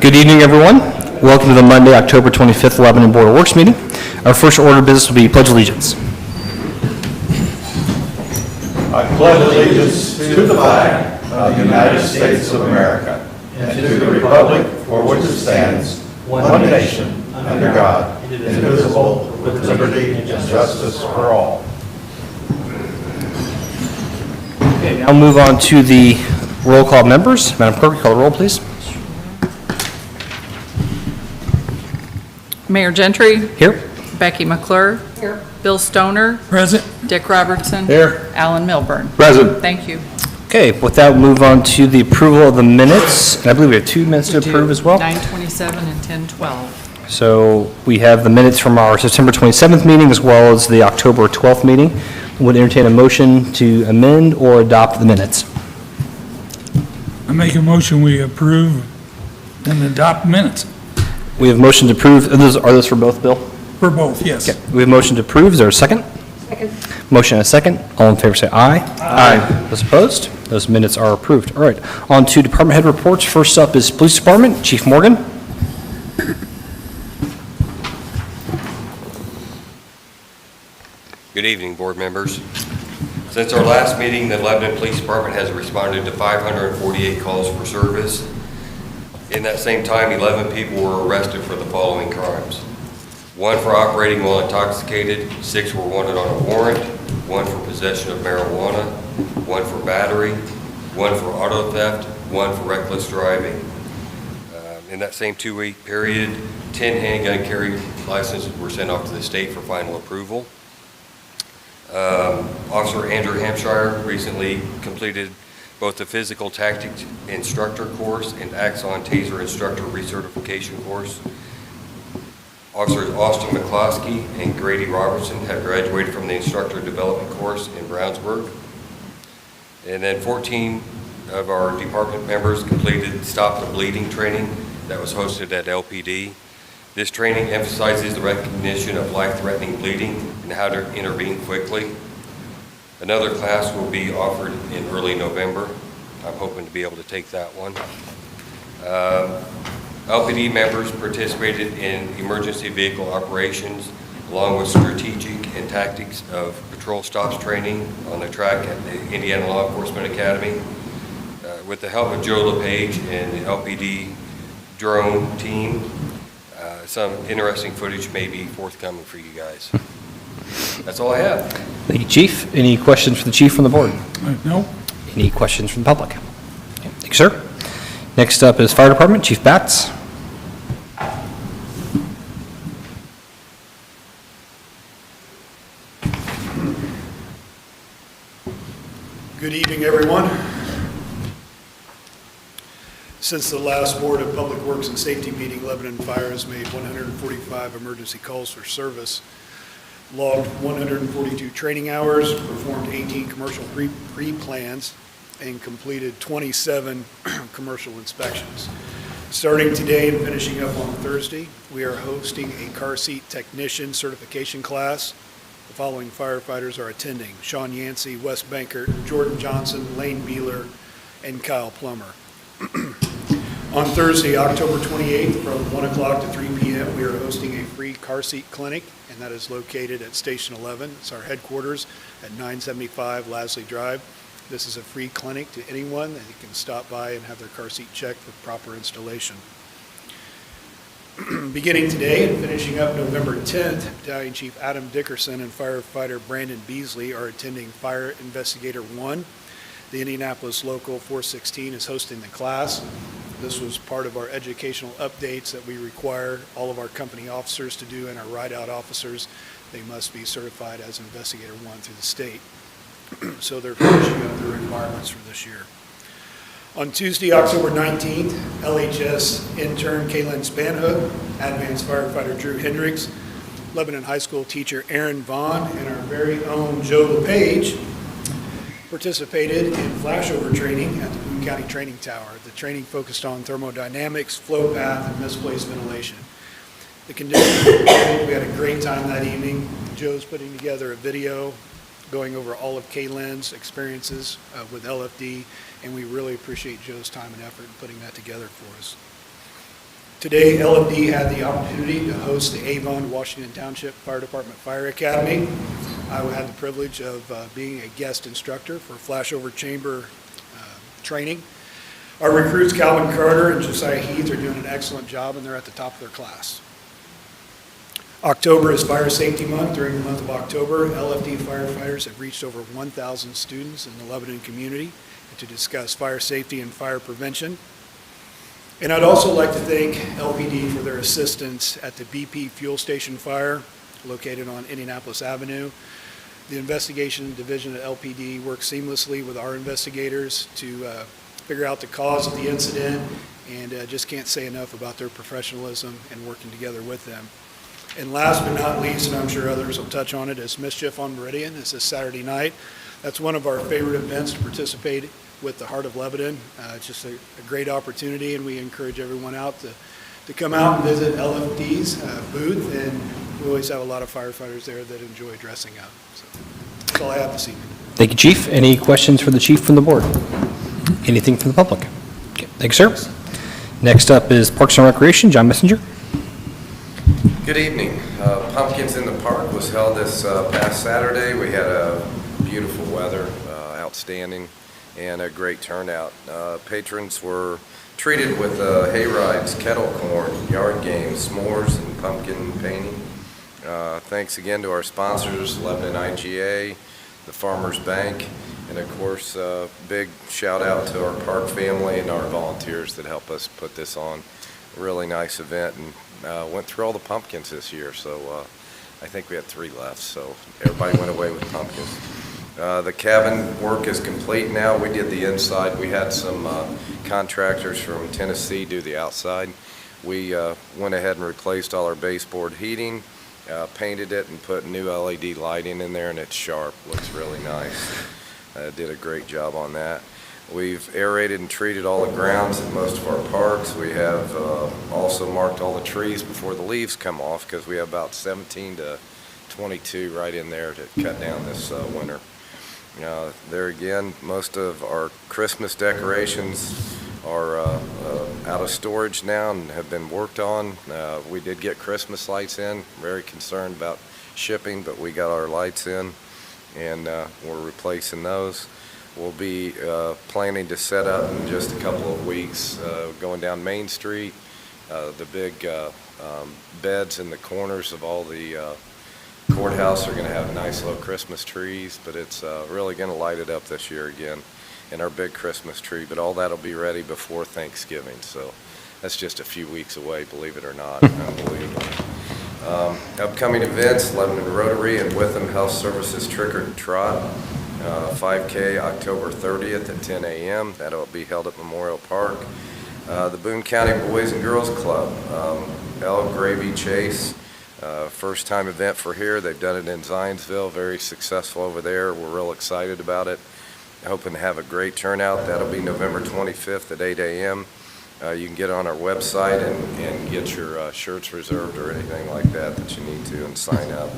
Good evening, everyone. Welcome to the Monday, October 25th, Lebanon Board of Works meeting. Our first order of business will be Pledge Allegiance. I pledge allegiance to the flag of the United States of America and to the republic for which it stands, one nation, under God, indivisible, with liberty and justice for all. Okay, now move on to the roll call members. Madam Clerk, call the roll, please. Mayor Gentry. Here. Becky McClure. Here. Bill Stoner. Present. Dick Robertson. Here. Alan Milburn. Present. Thank you. Okay, with that, we'll move on to the approval of the minutes. And I believe we have 2 minutes to approve as well. 9:27 and 10:12. So we have the minutes from our September 27th meeting as well as the October 12th meeting. Would entertain a motion to amend or adopt the minutes. I make a motion we approve and adopt minutes We have motion to approve. Are those for both, Bill? for both, yes. Okay, we have motion to approve. Is there a second? Second. Motion and a second. All in favor say aye. Aye. Those opposed? Those minutes are approved. All right, on to department head reports. First up is Police Department, Chief Morgan. Good evening, board members. Since our last meeting, the Lebanon Police Department has responded to 548 calls for service. In that same time, 11 people were arrested for the following crimes. 1 for operating while intoxicated, 6 were wanted on a warrant, 1 for possession of marijuana, 1 for battery, 1 for auto theft, 1 for reckless driving. In that same 2-week period, 10 handgun carry licenses were sent off to the state for final approval. Officer Andrew Hampshire recently completed both the physical tactics instructor course and Axon Taser instructor recertification course. Officers Austin McCloskey and Grady Robertson have graduated from the instructor development course in Brownsburg. And then 14 of our department members completed Stop the Bleeding training that was hosted at LPD. This training emphasizes the recognition of life-threatening bleeding and how to intervene quickly. Another class will be offered in early November. I'm hoping to be able to take that one. LPD members participated in emergency vehicle operations along with strategic and tactics of patrol stops training on the track at the Indiana Law Enforcement Academy. With the help of Joe LePage and the LPD drone team, some interesting footage may be forthcoming for you guys. That's all I have. Thank you, Chief. Any questions for the Chief from the board? No. Any questions from the public? Okay, thank you, sir. Next up is Fire Department, Chief Batts. Good evening, everyone. Since the last Board of Public Works and Safety meeting, Lebanon Fire has made 145 emergency calls for service, logged 142 training hours, performed 18 commercial pre-plans, and completed 27 commercial inspections. Starting today and finishing up on Thursday, we are hosting a car seat technician certification class. The following firefighters are attending: Sean Yancey, Wes Bankert, Jordan Johnson, Lane Beeler, and Kyle Plummer. On Thursday, October 28th, from 1 o'clock to 3 p.m., we are hosting a free car seat clinic, and that is located at Station 11. It's our headquarters at 975 Lasley Drive. This is a free clinic to anyone that can stop by and have their car seat checked for proper installation. Beginning today and finishing up November 10th, Battalion Chief Adam Dickerson and firefighter Brandon Beasley are attending Fire Investigator 1. The Indianapolis Local 416 is hosting the class. This was part of our educational updates that we require all of our company officers to do and our ride-out officers. They must be certified as Investigator 1 through the state. So they're finishing up the requirements for this year. On Tuesday, October 19th, LHS intern Kaylin Spanhook, advanced firefighter Drew Hendricks, Lebanon High School teacher Aaron Vaughn, and our very own Joe LePage participated in flashover training at the Boone County Training Tower. The training focused on thermodynamics, flow path, and misplaced ventilation. The conditions were great. We had a great time that evening. Joe's putting together a video going over all of Kaylin's experiences with LFD, and we really appreciate Joe's time and effort in putting that together for us. Today, LFD had the opportunity to host the Avon Washington Township Fire Department Fire Academy. I had the privilege of being a guest instructor for flashover chamber training. Our recruits, Calvin Carter and Josiah Heath, are doing an excellent job, and they're at the top of their class. October is Fire Safety Month. During the month of October, LFD firefighters have reached over 1,000 students in the Lebanon community to discuss fire safety and fire prevention. And I'd also like to thank LPD for their assistance at the BP fuel station fire located on Indianapolis Avenue. The investigation division at LPD worked seamlessly with our investigators to figure out the cause of the incident, and just can't say enough about their professionalism and working together with them. And last but not least, and I'm sure others will touch on it, is Mischief on Meridian. It's this Saturday night. That's one of our favorite events to participate with the Heart of Lebanon. It's just a great opportunity, and we encourage everyone out to come out and visit LFD's booth, and we always have a lot of firefighters there that enjoy dressing up. So that's all I have this evening. Thank you, Chief. Any questions for the Chief from the board? Anything from the public? Okay, thank you, sir. Next up is Parks and Recreation. John Messenger. Good evening. Pumpkins in the Park was held this past Saturday. We had beautiful weather, outstanding, and a great turnout. Patrons were treated with hay rides, kettle corn, yard games, s'mores, and pumpkin painting. Thanks again to our sponsors, Lebanon IGA, the Farmers Bank, and of course, big shout out to our park family and our volunteers that help us put this on. A really nice event, and went through all the pumpkins this year, so I think we had 3 left, so everybody went away with pumpkins. The cabin work is complete now. We did the inside. We had some contractors from Tennessee do the outside. We went ahead and replaced all our baseboard heating, painted it, and put new LED lighting in there, and it's sharp. Looks really nice. Did a great job on that. We've aerated and treated all the grounds at most of our parks. We have also marked all the trees before the leaves come off, because we have about 17 to 22 right in there to cut down this winter. There again, most of our Christmas decorations are out of storage now and have been worked on. We did get Christmas lights in. Very concerned about shipping, but we got our lights in, and we're replacing those. We'll be planning to set up in just a couple of weeks, going down Main Street. The big beds in the corners of all the courthouse are going to have nice little Christmas trees, but it's really going to light it up this year again, in our big Christmas tree. But all that will be ready before Thanksgiving, so that's just a few weeks away, believe it or not. Unbelievable. Upcoming events: Lebanon Rotary and Witham Health Services Trick or Trot. 5K October 30th at 10 a.m. That'll be held at Memorial Park. The Boone County Boys and Girls Club, El Gravy Chase, first time event for here. They've done it in Zionsville, very successful over there. We're real excited about it. Hoping to have a great turnout. That'll be November 25th at 8 a.m. You can get on our website and get your shirts reserved or anything like that you need to, and sign up.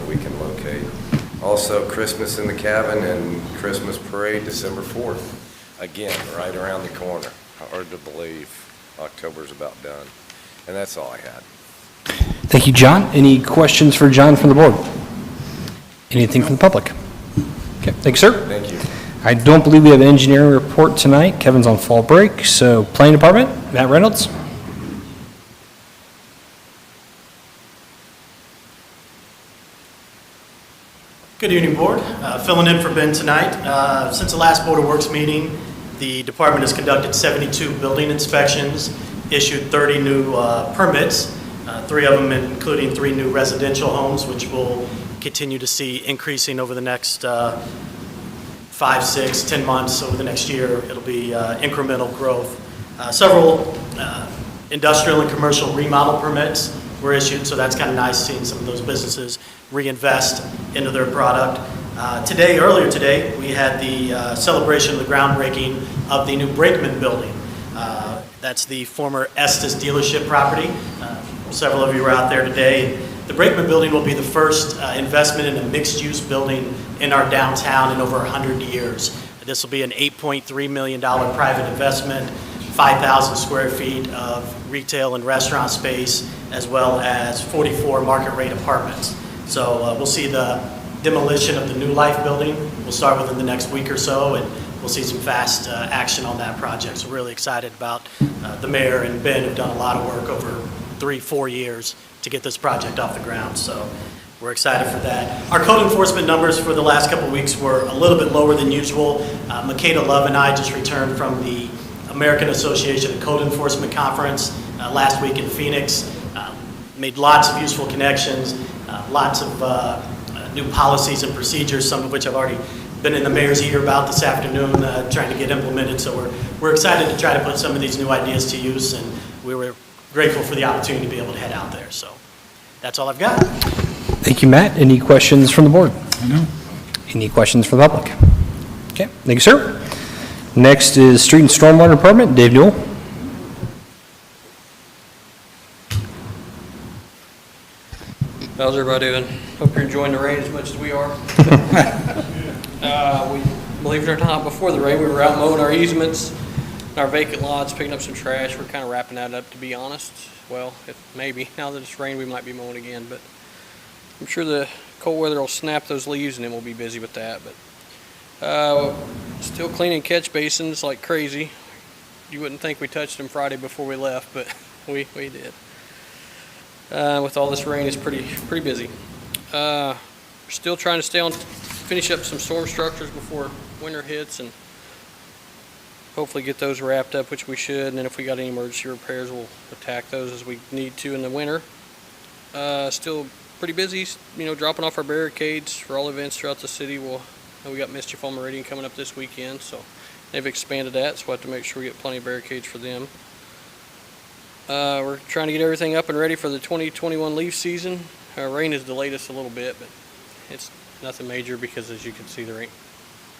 We can locate. Also, Christmas in the Cabin and Christmas Parade, December 4th. Again, right around the corner. Hard to believe October's about done. And that's all I had. Thank you, John. Any questions for John from the board? Anything from the public? Okay, thank you, sir. Thank you. I don't believe we have an engineering report tonight. Kevin's on fall break, so Planning Department, Matt Reynolds. Good evening, Board. Filling in for Ben tonight. Since the last Board of Works meeting, the department has conducted 72 building inspections, issued 30 new permits, 3 of them including 3 new residential homes, which we'll continue to see increasing over the next 5, 6, 10 months. Over the next year, it'll be incremental growth. Several industrial and commercial remodel permits were issued, so that's kind of nice seeing some of those businesses reinvest into their product. Earlier today, we had the celebration of the groundbreaking of the new Brakeman building. That's the former Estes dealership property. Several of you were out there today. The Brakeman building will be the first investment in a mixed-use building in our downtown in over 100 years. This will be an $8.3 million private investment 5,000 square feet of retail and restaurant space, as well as 44 market rate apartments. So we'll see the demolition of the New Life building. We'll start within the next week or so, and we'll see some fast action on that project. So really excited about the mayor and Ben have done a lot of work over 3-4 years to get this project off the ground. So we're excited for that. Our code enforcement numbers for the last couple of weeks were a little bit lower than usual. Makeda Love and I just returned from the American Association of Code Enforcement Conference last week in Phoenix. Made lots of useful connections, lots of new policies and procedures, some of which I've already been in the mayor's ear about this afternoon, trying to get implemented. So we're excited to try to put some of these new ideas to use, and we were grateful for the opportunity to be able to head out there. So that's all I've got. Thank you, Matt. Any questions from the board? No. Any questions from the public? Okay, thank you, sir. Next is Street and Stormwater Department, Dave Newell. How's everybody doing? Hope you're enjoying the rain as much as we are. Believe it or not, before the rain, we were out mowing our easements, and our vacant lots, picking up some trash. We're kind of wrapping that up, to be honest. Well, maybe now that it's rained, we might be mowing again, but I'm sure the cold weather will snap those leaves, and then we'll be busy with that. But still cleaning catch basins like crazy. You wouldn't think we touched them Friday before we left, but we did. With all this rain, it's pretty busy. We're still trying to finish up some storm structures before winter hits, and hopefully get those wrapped up, which we should. And then if we got any emergency repairs, we'll attack those as we need to in the winter. Still pretty busy, dropping off our barricades for all events throughout the city. We got Mischief on Meridian coming up this weekend, so they've expanded that, so we'll have to make sure we get plenty of barricades for them. We're trying to get everything up and ready for the 2021 leaf season. Rain has delayed us a little bit, but it's nothing major because, as you can see, there ain't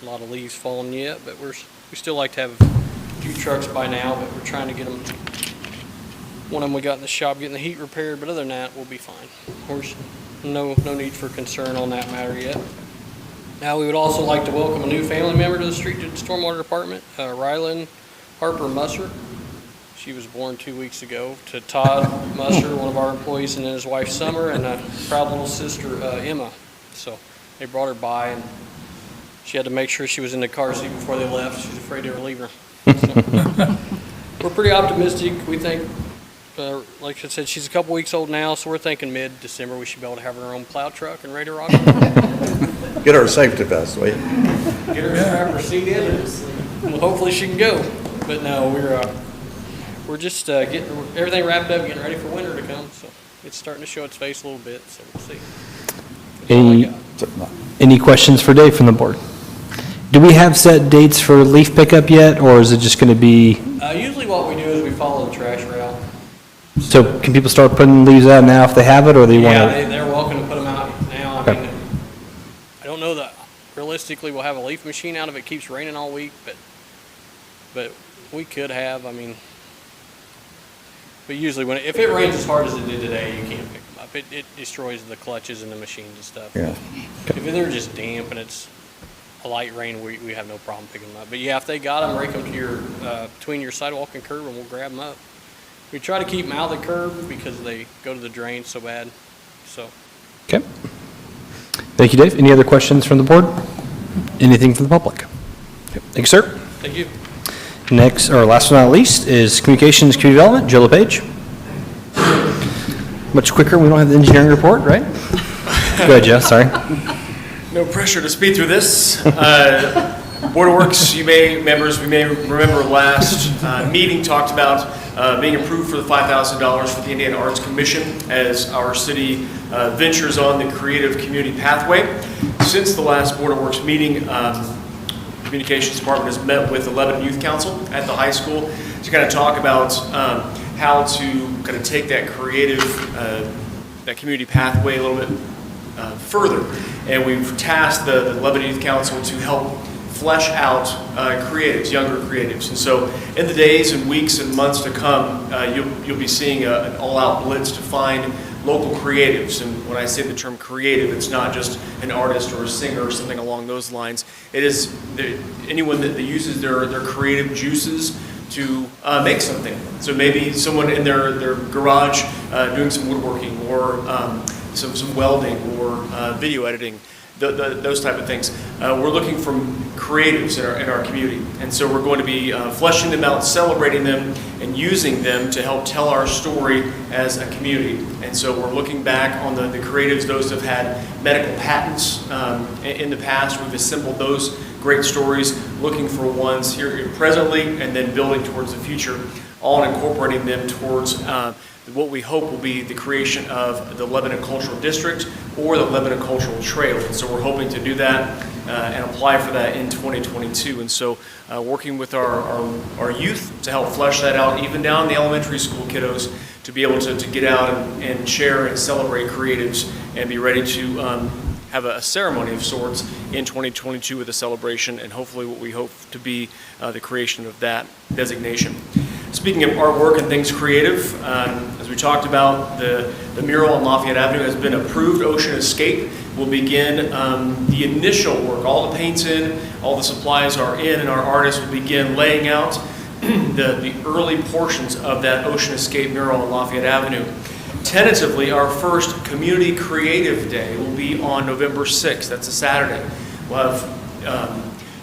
a lot of leaves falling yet. But we still like to have a few trucks by now, but we're trying to get them. One of them we got in the shop getting the heat repaired, but other than that, we'll be fine. There's no need for concern on that matter yet. Now, we would also like to welcome a new family member to the Street and Stormwater Department, Rylan Harper Musser. She was born 2 weeks ago, to Todd Musser, one of our employees, and then his wife Summer, and a proud little sister, Emma. So they brought her by, and she had to make sure she was in the car seat before they left. She's afraid they were leaving her. So, we're pretty optimistic. We think, like I said, she's a couple weeks old now, so we're thinking mid-December we should be able to have her own plow truck and ready to rock. Get her a safety vest, will you? Get her a strapper seat in, and well, hopefully she can go. But no, we're just getting everything wrapped up, getting ready for winter to come. So it's starting to show its face a little bit. So we'll see. Any questions for Dave from the board? Do we have set dates for leaf pickup yet, or is it just going to be? Usually what we do is we follow the trash route. So can people start putting leaves out now if they have it, or they want to? Yeah, they're welcome to put them out now. Okay. I mean, I don't know that realistically we'll have a leaf machine out if it keeps raining all week, but we could have. But usually if it rains as hard as it did today, you can't pick them up. It destroys the clutches and the machines and stuff. Yeah. If they're just damp and it's a light rain, we have no problem picking them up. But yeah, if they got them, rake them to between your sidewalk and curb, and we'll grab them up. We try to keep them out of the curb because they go to the drain so bad. So. Okay. Thank you, Dave. Any other questions from the board? Anything from the public? Okay. Thank you, sir. Thank you. Next, or last but not least, is Communications Community Development, Joe LePage. Much quicker, we don't have the engineering report, right? Go ahead, Joe, sorry. No pressure to speed through this. Board of Works, we may remember last meeting talked about being approved for the $5,000 for the Indiana Arts Commission as our city ventures on the creative community pathway. Since the last Board of Works meeting, Communications Department has met with the Lebanon Youth Council at the high school to kind of talk about how to kind of take that creative, that community pathway a little bit further. And we've tasked the Lebanon Youth Council to help flesh out creatives, younger creatives. And so in the days and weeks and months to come, you'll be seeing an all-out blitz to find local creatives. And when I say the term creative, it's not just an artist or a singer or something along those lines. It is anyone that uses their creative juices to make something. So maybe someone in their garage doing some woodworking or some welding or video editing, those type of things. We're looking for creatives in our community. And so we're going to be fleshing them out, celebrating them, and using them to help tell our story as a community. And so we're looking back on the creatives, those that have had medical patents in the past. We've assembled those great stories, looking for ones here presently, and then building towards the future, all incorporating them towards what we hope will be the creation of the Lebanon Cultural District or the Lebanon Cultural Trail. And so we're hoping to do that and apply for that in 2022. And so working with our youth to help flesh that out, even down the elementary school kiddos, to be able to get out and share and celebrate creatives and be ready to have a ceremony of sorts in 2022 with a celebration and hopefully what we hope to be the creation of that designation. Speaking of artwork and things creative, as we talked about, the mural on Lafayette Avenue has been approved. Ocean Escape will begin the initial work. All the paint's in, all the supplies are in, and our artists will begin laying out the early portions of that Ocean Escape mural on Lafayette Avenue. Tentatively, our first Community Creative Day will be on November 6th. That's a Saturday. We'll have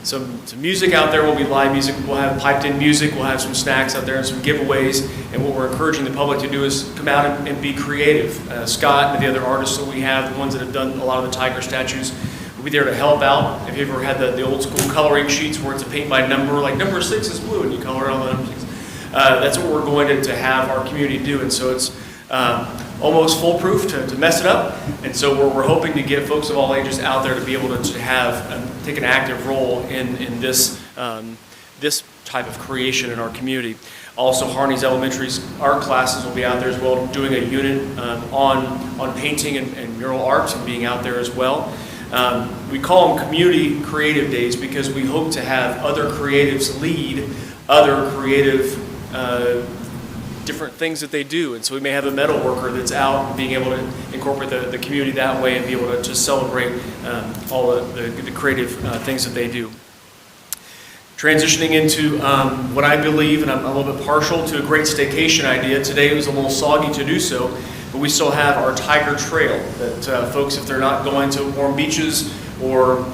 some music out there. Will be live music. We'll have piped in music. We'll have some snacks out there and some giveaways. And what we're encouraging the public to do is come out and be creative. Scott and the other artists that we have, the ones that have done a lot of the tiger statues, will be there to help out. If you ever had the old school coloring sheets where it's a paint by number, like number 6 is blue and you color it on the number 6. That's what we're going to have our community do. And so it's almost foolproof to mess it up. And so we're hoping to get folks of all ages out there to be able to have take an active role in this this type of creation in our community. Also, Harney's Elementary's art classes will be out there as well, doing a unit on painting and mural arts and being out there as well. We call them Community Creative Days because we hope to have other creatives lead other creative different things that they do. And so we may have a metal worker that's out being able to incorporate the community that way and be able to celebrate all the creative things that they do. Transitioning into what I believe, and I'm a little bit partial to a great staycation idea. Today it was a little soggy to do so, but we still have our Tiger Trail that folks, if they're not going to warm beaches or,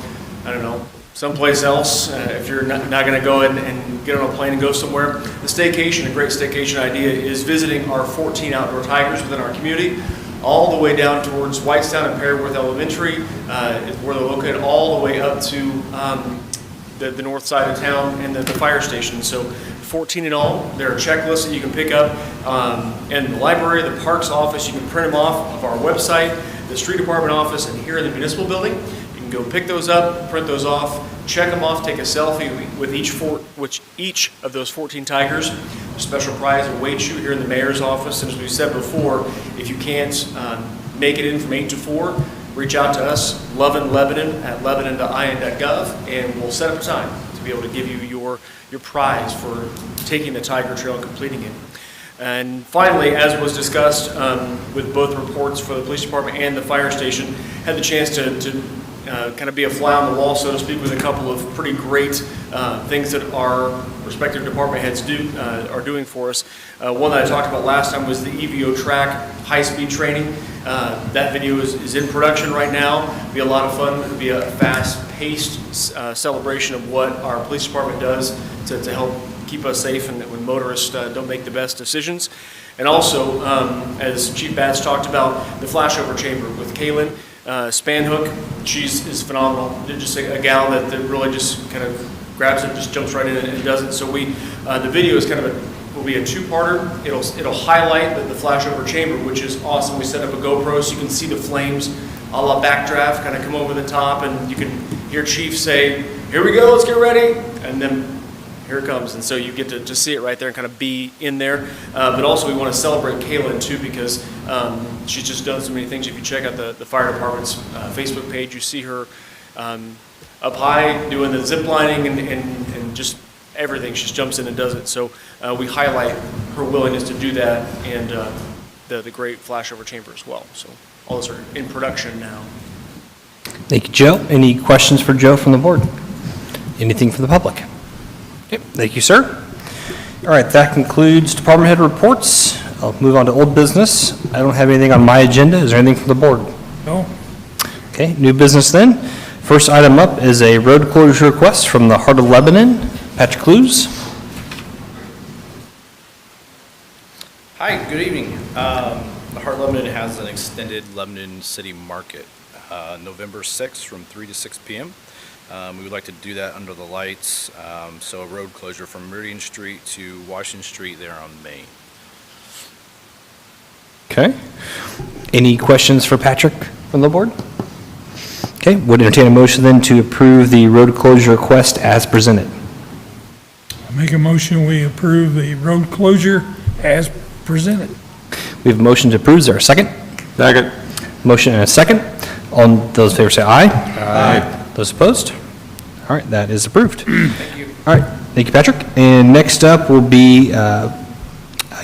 I don't know, someplace else, if you're not going to go and get on a plane and go somewhere, the staycation, a great staycation idea, is visiting our 14 outdoor tigers within our community, all the way down towards Whitestown and Perryworth Elementary, is where they're located, all the way up to the north side of town and the fire station. So 14 in all. There are checklists that you can pick up in the library, the parks office. You can print them off of our website, the street department office, and here in the municipal building. You can go pick those up, print those off, check them off, take a selfie with each of those 14 tigers. A special prize awaits you here in the mayor's office. And as we said before, if you can't make it in from 8 to 4, reach out to us, loveandlebanon@lebanon.in.gov, and we'll set up a time to be able to give you your prize for taking the Tiger Trail and completing it. And finally, as was discussed with both reports for the police department and the fire station, had the chance to kind of be a fly on the wall, so to speak, with a couple of pretty great things that our respective department heads are doing for us. One that I talked about last time was the EVO track high-speed training. That video is in production right now. It'll be a lot of fun. It'll be a fast-paced celebration of what our police department does to help keep us safe and when motorists don't make the best decisions. And also, as Chief Batts talked about, the flashover chamber with Kaylin Spanhook. She is phenomenal. They're just a gal that really just kind of grabs it, just jumps right in and does it. So the video is kind of will be a two-parter. It'll highlight the flashover chamber, which is awesome. We set up a GoPro so you can see the flames a la backdraft kind of come over the top, and you can hear Chief say, "Here we go, let's get ready," and then here it comes. And so you get to see it right there and kind of be in there. But also we want to celebrate Kaylin too, because she's just done so many things. If you check out the fire department's Facebook page, you see her up high doing the zip lining and just everything. She just jumps in and does it. So we highlight her willingness to do that and the great flashover chamber as well. So all those are in production now. Thank you, Joe. Any questions for Joe from the board? Anything from the public? Okay, thank you, sir. All right, that concludes department head reports. I'll move on to old business. I don't have anything on my agenda. Is there anything from the board? No? Okay, new business then. First item up is a road closure request from the Heart of Lebanon. Patrick Clues. Hi, good evening. The Heart of Lebanon has an extended Lebanon City Market, November 6th from 3 to 6 p.m. We would like to do that under the lights, so a road closure from Meridian Street to Washington Street there on Main. Okay. Any questions for Patrick from the board? Okay, would entertain a motion then to approve the road closure request as presented. I make a motion, we approve the road closure as presented. We have a motion to approve. Is there a second? Second. Motion and a second. All those in favor say aye. Aye. Those opposed? All right, that is approved. Thank you. All right, thank you, Patrick. And next up will be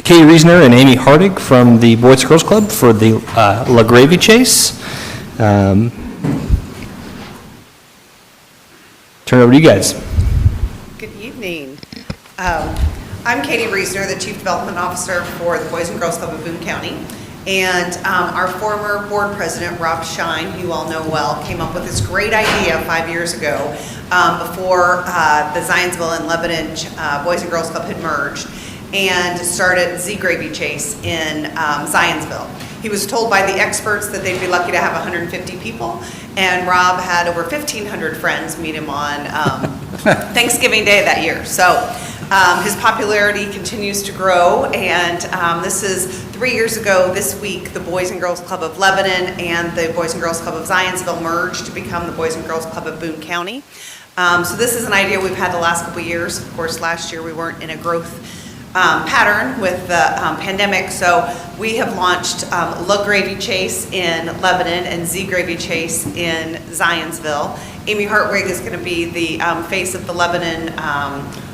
Katie Reesner and Amy Hardig from the Boys and Girls Club for the La Gravy Chase. Turn it over to you guys. Good evening. I'm Katie Reesner, the Chief Development Officer for the Boys and Girls Club of Boone County. And our former board president, Rob Shine, who you all know well, came up with this great idea 5 years ago before the Zionsville and Lebanon Boys and Girls Club had merged, and started Z Gravy Chase in Zionsville. He was told by the experts that they'd be lucky to have 150 people, and Rob had over 1,500 friends meet him on Thanksgiving Day that year. So his popularity continues to grow, and this is 3 years ago this week, the Boys and Girls Club of Lebanon and the Boys and Girls Club of Zionsville merged to become the Boys and Girls Club of Boone County. So this is an idea we've had the last couple of years. Of course, last year we weren't in a growth pattern with the pandemic, so we have launched La Gravy Chase in Lebanon and Z Gravy Chase in Zionsville. Amy Hartwig is going to be the face of the Lebanon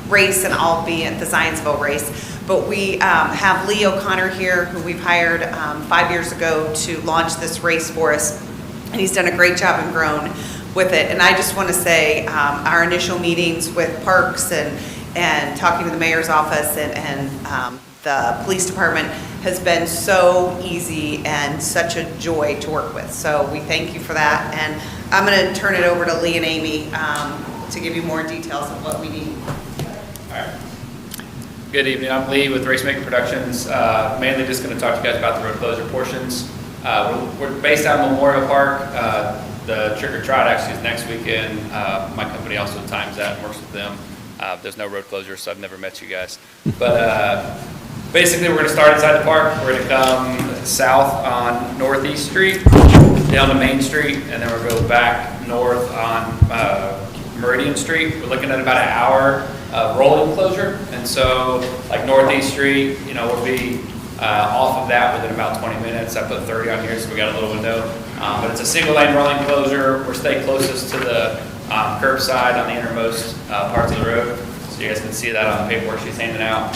race, and I'll be at the Zionsville race. But we have Lee O'Connor here, who we've hired 5 years ago to launch this race for us, and he's done a great job and grown with it. And I just want to say our initial meetings with Parks and talking to the mayor's office and the police department has been so easy and such a joy to work with. So we thank you for that. And I'm going to turn it over to Lee and Amy to give you more details of what we need. All right. Good evening. I'm Lee with Racemaker Productions. Mainly just going to talk to you guys about the road closure portions. We're based out in Memorial Park. The Trick or Trot actually is next weekend. My company also times that and works with them. There's no road closure, so I've never met you guys. But basically, we're going to start inside the park. We're going to come south on Northeast Street, down to Main Street, and then we'll go back north on Meridian Street. We're looking at about an hour rolling closure. And so, like Northeast Street, we'll be off of that within about 20 minutes. I put 30 on here, so we got a little window. But it's a single lane rolling closure. We're staying closest to the curbside on the innermost parts of the road, so you guys can see that on the paperwork she's handing out.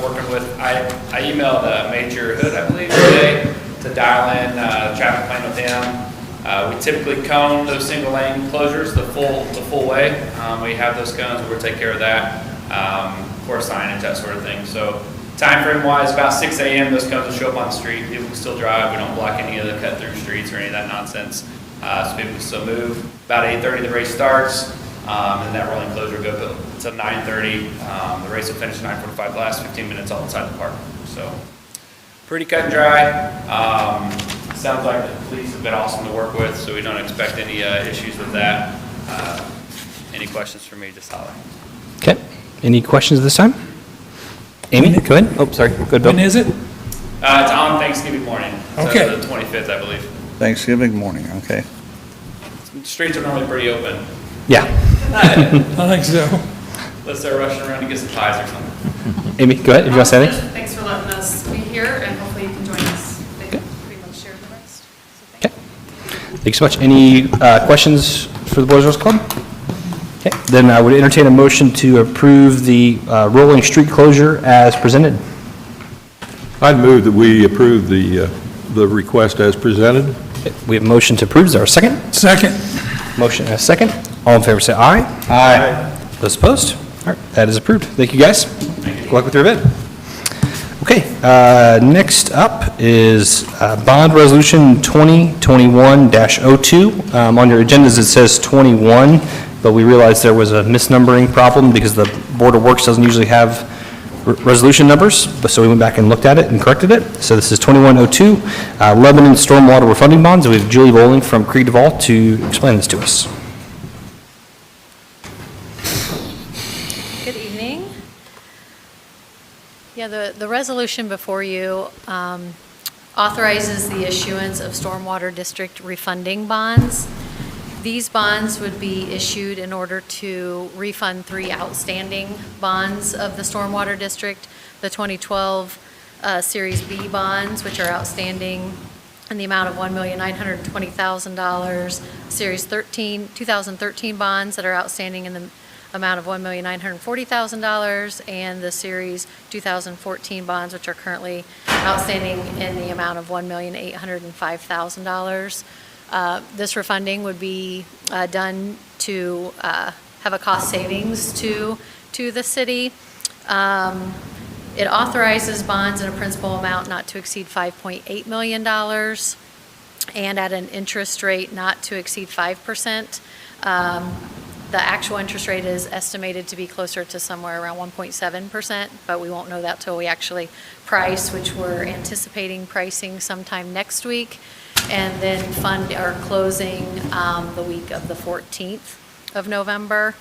Working with, I emailed Major Hood, I believe, today to dial in traffic plan with him. We typically cone those single lane closures the full way. We have those cones, we'll take care of that, for signage, that sort of thing. So time frame wise, about 6 a.m. those cones will show up on the street. People can still drive. We don't block any of the cut through streets or any of that nonsense. So people can still move. About 8:30 the race starts, and that rolling closure will go until 9:30. The race will finish at 9:45, last 15 minutes all inside the park. So pretty cut and dry. Sounds like the police have been awesome to work with, so we don't expect any issues with that. Any questions for me, just holler. Okay. Any questions this time? Amy, go ahead. Oh, sorry. Go ahead, Bill. When is it? It's on Thanksgiving morning. Okay. So the 25th, I believe. Thanksgiving morning, okay. The streets are normally pretty open. Yeah. I think so. Unless they're rushing around to get some pies or something. Amy, go ahead. If you want to say anything. Thanks for letting us be here, and hopefully you can join us. They pretty much shared the rest. So thank you. Thanks so much. Any questions for the Boys and Girls Club? Okay, then I would entertain a motion to approve the rolling street closure as presented. I'd move that we approve the request as presented. Okay, we have a motion to approve. Is there a second? Second. Motion and a second. All in favor say aye. Aye. Those opposed? All right, that is approved. Thank you, guys. Thank you. good luck with your event. Okay, next up is Bond Resolution 2021-02. On your agendas, it says 21, but we realized there was a misnumbering problem because the Board of Works doesn't usually have resolution numbers, so we went back and looked at it and corrected it. So this is 2102, Lebanon Stormwater Refunding Bonds. We have Julie Bowling from Krieg Duval to explain this to us. Good evening. Yeah, the resolution before you authorizes the issuance of Stormwater District refunding bonds. These bonds would be issued in order to refund 3 outstanding bonds of the Stormwater District, the 2012 Series B bonds, which are outstanding in the amount of $1,920,000, Series 2013 bonds that are outstanding in the amount of $1,940,000, and the Series 2014 bonds, which are currently outstanding in the amount of $1,805,000. This refunding would be done to have a cost savings to the city. It authorizes bonds in a principal amount not to exceed $5.8 million and at an interest rate not to exceed 5%. The actual interest rate is estimated to be closer to somewhere around 1.7%, but we won't know that till we actually price, which we're anticipating pricing sometime next week, and then fund our closing the week of the 14th of November.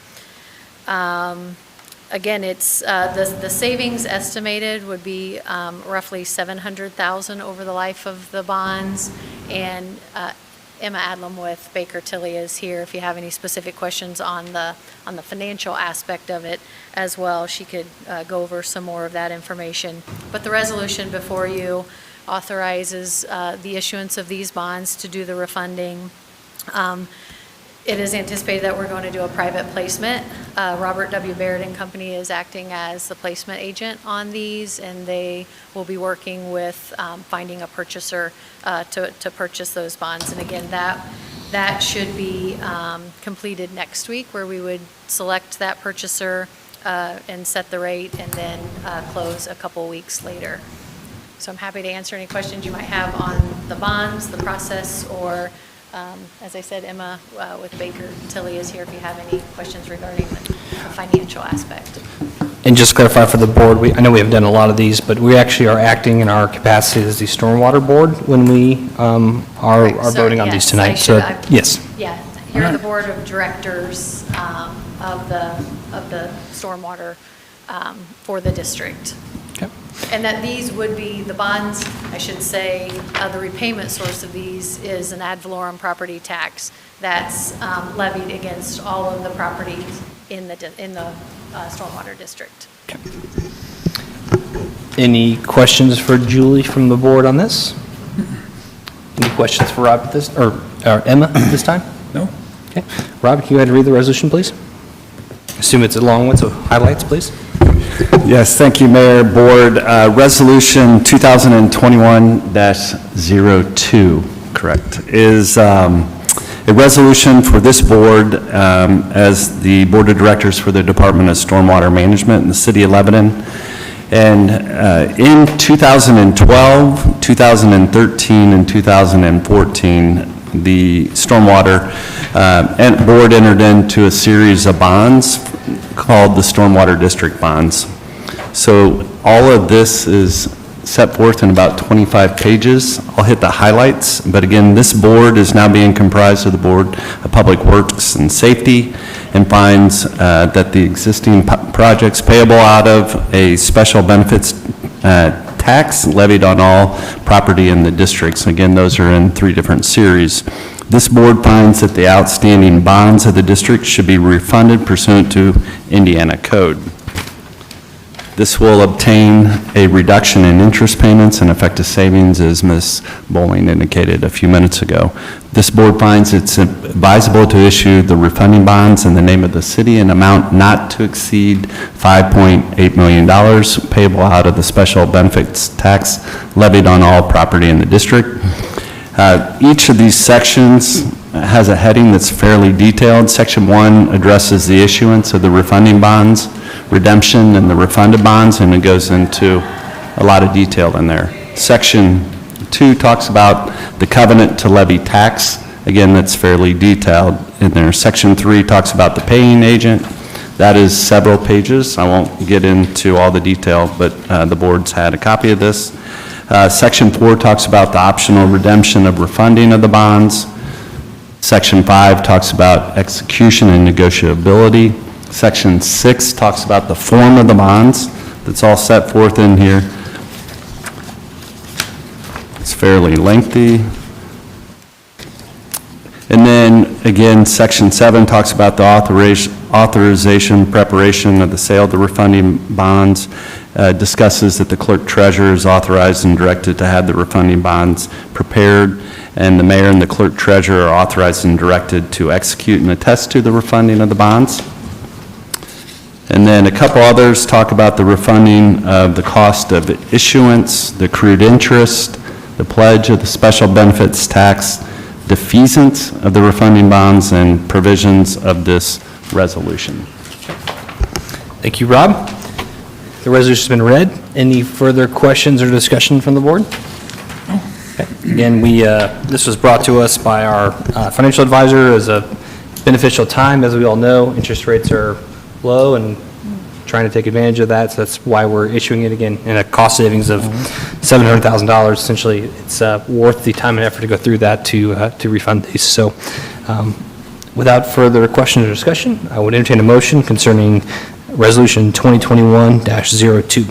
Again, it's the savings estimated would be roughly $700,000 over the life of the bonds, and Emma Adlam with Baker Tilly is here. If you have any specific questions on the financial aspect of it as well, she could go over some more of that information. But the resolution before you authorizes the issuance of these bonds to do the refunding. It is anticipated that we're going to do a private placement. Robert W. Baird and Company is acting as the placement agent on these, and they will be working with finding a purchaser to purchase those bonds. And again, that should be completed next week, where we would select that purchaser and set the rate, and then close a couple weeks later. So I'm happy to answer any questions you might have on the bonds, the process, or as I said, Emma with Baker Tilly is here if you have any questions regarding the financial aspect. And just to clarify for the board, I know we have done a lot of these, but we actually are acting in our capacity as the Stormwater Board when we are voting on these tonight. Yes. Yeah, you're the Board of Directors of the Stormwater for the district. Okay. And that these would be, the bonds, I should say, the repayment source of these is an ad valorem property tax that's levied against all of the properties in the Stormwater District. Okay. Any questions for Julie from the board on this? Any questions for Rob at this, or Emma at this time? No. Okay. Rob, can you go ahead and read the resolution, please? Assume it's a long one, so highlights, please. Yes, thank you, Mayor, Board. Resolution 2021-02, correct, is a resolution for this board as the Board of Directors for the Department of Stormwater Management in the City of Lebanon. And in 2012, 2013, and 2014, the Stormwater Board entered into a series of bonds called the Stormwater District bonds. So all of this is set forth in about 25 pages. I'll hit the highlights, but again, this board is now being comprised of the Board of Public Works and Safety, and finds that the existing projects payable out of a special benefits tax levied on all property in the districts. Again, those are in 3 different series. This board finds that the outstanding bonds of the district should be refunded pursuant to Indiana code. This will obtain a reduction in interest payments and effective savings, as Ms. Bowling indicated a few minutes ago. This board finds it's advisable to issue the refunding bonds in the name of the city in amount not to exceed $5.8 million payable out of the special benefits tax levied on all property in the district. Each of these sections has a heading that's fairly detailed. Section 1 addresses the issuance of the refunding bonds, redemption, and the refunded bonds, and it goes into a lot of detail in there. Section 2 talks about the covenant to levy tax. Again, that's fairly detailed in there. Section 3 talks about the paying agent. That is several pages. I won't get into all the detail, but the board's had a copy of this. Section 4 talks about the optional redemption of refunding of the bonds. Section 5 talks about execution and negotiability. Section 6 talks about the form of the bonds. That's all set forth in here. It's fairly lengthy. And then, again, Section 7 talks about the authorization, preparation of the sale of the refunding bonds, discusses that the clerk treasurer is authorized and directed to have the refunding bonds prepared, and the mayor and the clerk treasurer are authorized and directed to execute and attest to the refunding of the bonds. And then a couple others talk about the refunding of the cost of issuance, the accrued interest, the pledge of the special benefits tax, defeasance of the refunding bonds, and provisions of this resolution. Thank you, Rob. The resolution's been read. Any further questions or discussion from the board? Okay. Again, this was brought to us by our financial advisor as a beneficial time. As we all know, interest rates are low and trying to take advantage of that, so that's why we're issuing it again in a cost savings of $700,000. Essentially, it's worth the time and effort to go through that to refund these. So without further questions or discussion, I would entertain a motion concerning Resolution 2021-02.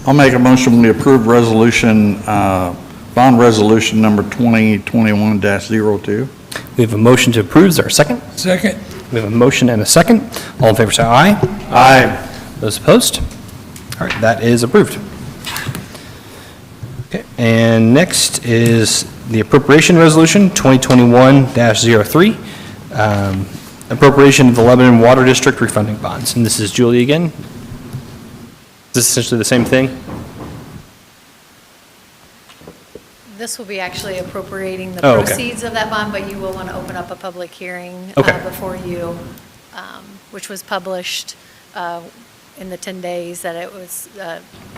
I'll make a motion, we approve bond resolution number 2021-02. We have a motion to approve. Is there a second? Second. We have a motion and a second. All in favor say aye. Aye. Those opposed? All right, that is approved. Okay, and next is the Appropriation Resolution 2021-03. Appropriation of the Lebanon Water District refunding bonds. And this is Julie again. Is this essentially the same thing? This will be actually appropriating the Oh, okay. proceeds of that bond, but you will want to open up a public hearing Okay. before you, which was published in the 10 days that it was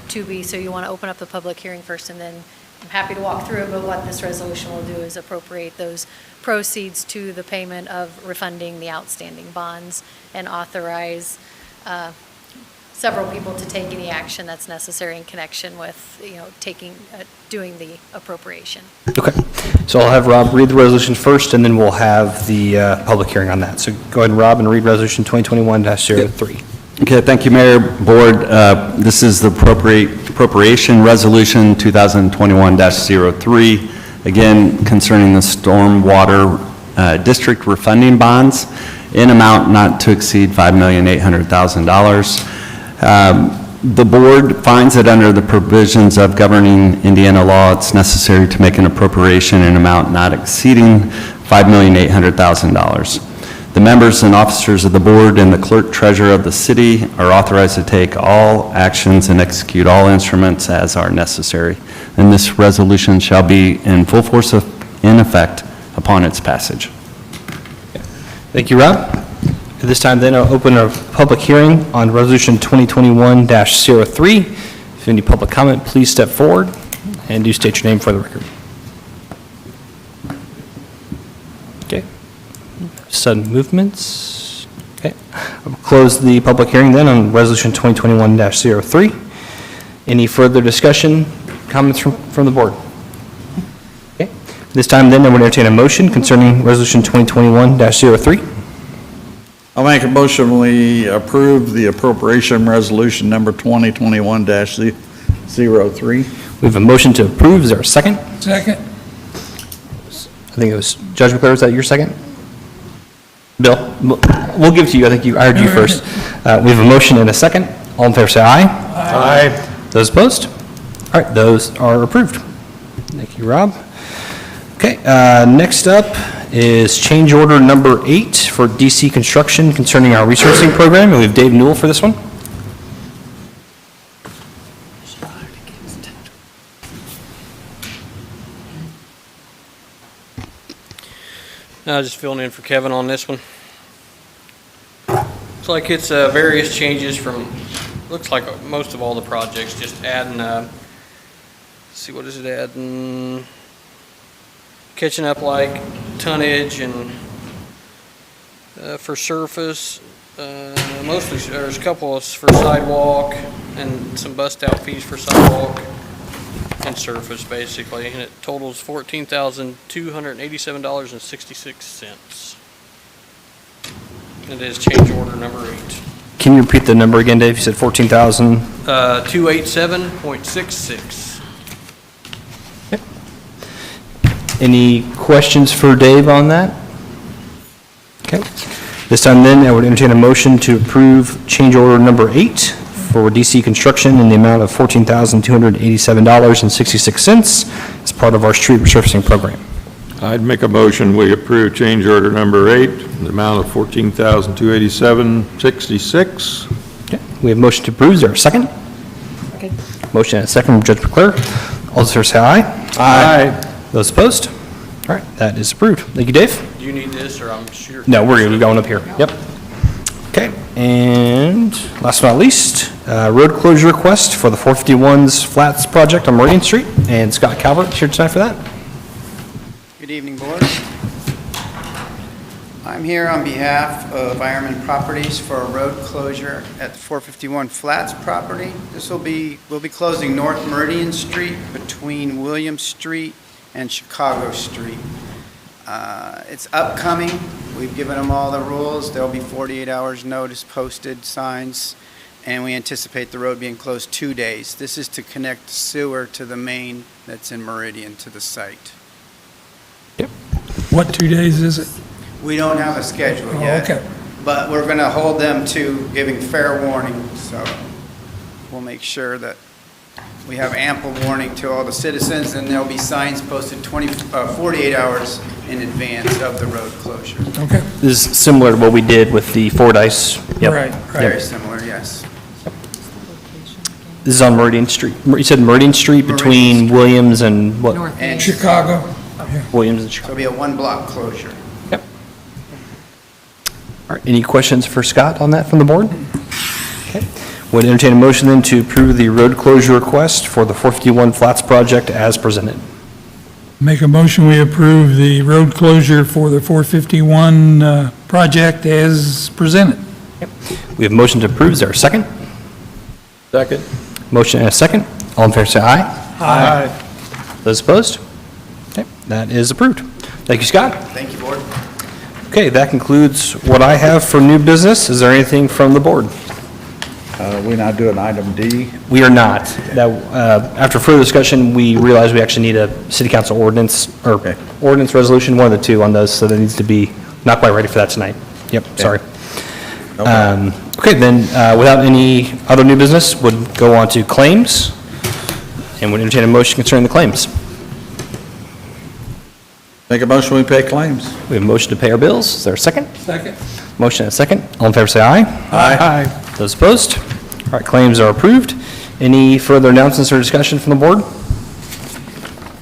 to be. So you want to open up the public hearing first, and then I'm happy to walk through it, but what this resolution will do is appropriate those proceeds to the payment of refunding the outstanding bonds and authorize several people to take any action that's necessary in connection with, doing the appropriation. Okay. So I'll have Rob read the resolution first, and then we'll have the public hearing on that. So go ahead, and Rob, and read Resolution 2021-03. Okay, thank you, Mayor, Board. This is the Appropriation Resolution 2021-03, again concerning the Stormwater District refunding bonds in amount not to exceed $5,800,000. The board finds that under the provisions of governing Indiana law, it's necessary to make an appropriation in amount not exceeding $5,800,000. The members and officers of the board and the clerk treasurer of the city are authorized to take all actions and execute all instruments as are necessary. And this resolution shall be in full force in effect upon its passage. Thank you, Rob. At this time, then, I'll open a public hearing on Resolution 2021-03. If any public comment, please step forward and do state your name for the record. Okay. Sudden movements. Okay. I'll close the public hearing then on Resolution 2021-03. Any further discussion, comments from the board? Okay. This time, then, I would entertain a motion concerning Resolution 2021-03. I'll make a motion, we approve the appropriation resolution number 2021-03. We have a motion to approve. Is there a second? Second. I think it was Judge McClure. Is that your second? Bill, we'll give it to you. I heard you first. We have a motion and a second. All in favor say aye. Aye. Those opposed? All right, those are approved. Thank you, Rob. Okay, next up is change order number 8 for DC Construction concerning our resourcing program, and we have Dave Newell for this one. I was just filling in for Kevin on this one. Looks like it's various changes from, looks like most of all the projects, just adding, let's see, what is it adding? Catching up like tonnage and for surface, mostly, there's a couple for sidewalk and some bust out fees for sidewalk and surface basically, and it totals $14,287.66. It is change order number 8. Can you repeat the number again, Dave? You said 14,000? 287.66. Any questions for Dave on that? Okay. This time then, I would entertain a motion to approve change order number 8 for DC Construction in the amount of $14,287.66 as part of our street resurfacing program. I'd make a motion, we approve change order number 8, the amount of $14,287.66. Okay. We have motion to approve. Is there a second? Okay. Motion and a second from Judge McClure. All those in favor say aye. Aye. Those opposed? All right, that is approved. Thank you, Dave. Do you need this, or I'm sure? No, we're going up here. Yep. Okay, and last but not least, road closure request for the 451's Flats project on Meridian Street, and Scott Calvert is here tonight for that. Good evening, Board. I'm here on behalf of Ironman Properties for a road closure at the 451 Flats property. We'll be closing North Meridian Street between William Street and Chicago Street. It's upcoming. We've given them all the rules. There'll be 48 hours notice posted, signs, and we anticipate the road being closed 2 days. This is to connect sewer to the main that's in Meridian to the site. What 2 days is it? We don't have a schedule yet. Okay. But we're going to hold them to giving fair warning, so we'll make sure that we have ample warning to all the citizens, and there'll be signs posted 48 hours in advance of the road closure. Okay. This is similar to what we did with the Fordyce. Yep. Right. Very similar, yes. This is on Meridian Street. You said Meridian Street between Williams and what? North And Chicago. Williams and So Chicago. it'll be a one-block closure. Yep. All right, any questions for Scott on that from the board? Okay. Would entertain a motion then to approve the road closure request for the 451 Flats project as presented. Make a motion, we approve the road closure for the 451 project as presented. We have a motion to approve. Is there a second? Second. Motion and a second. All in favor say aye. Aye. Those opposed? Okay, that is approved. Thank you, Scott. Thank you, Board. Okay, that concludes what I have for new business. Is there anything from the board? We're not doing item D. We are not. After further discussion, we realized we actually need a city council ordinance, or ordinance resolution, one of the two on those, so that needs to be not quite ready for that tonight. Yep, sorry. Okay, then, without any other new business, would go on to claims, and would entertain a motion concerning the claims. Make a motion, we pay claims. We have a motion to pay our bills. Is there a second? Second. Motion and a second. All in favor say aye. Aye. Those opposed? All right, claims are approved. Any further announcements or discussion from the board?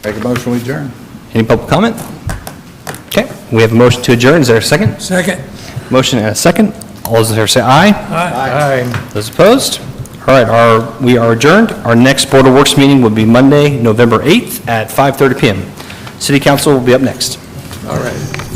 Make a motion, we adjourn. Any public comment? Okay, we have a motion to adjourn. Is there a second? Second. Motion and a second. All those in favor say aye. Aye. Those opposed? All right, we are adjourned. Our next Board of Works meeting will be Monday, November 8th at 5:30 PM. City Council will be up next. All right.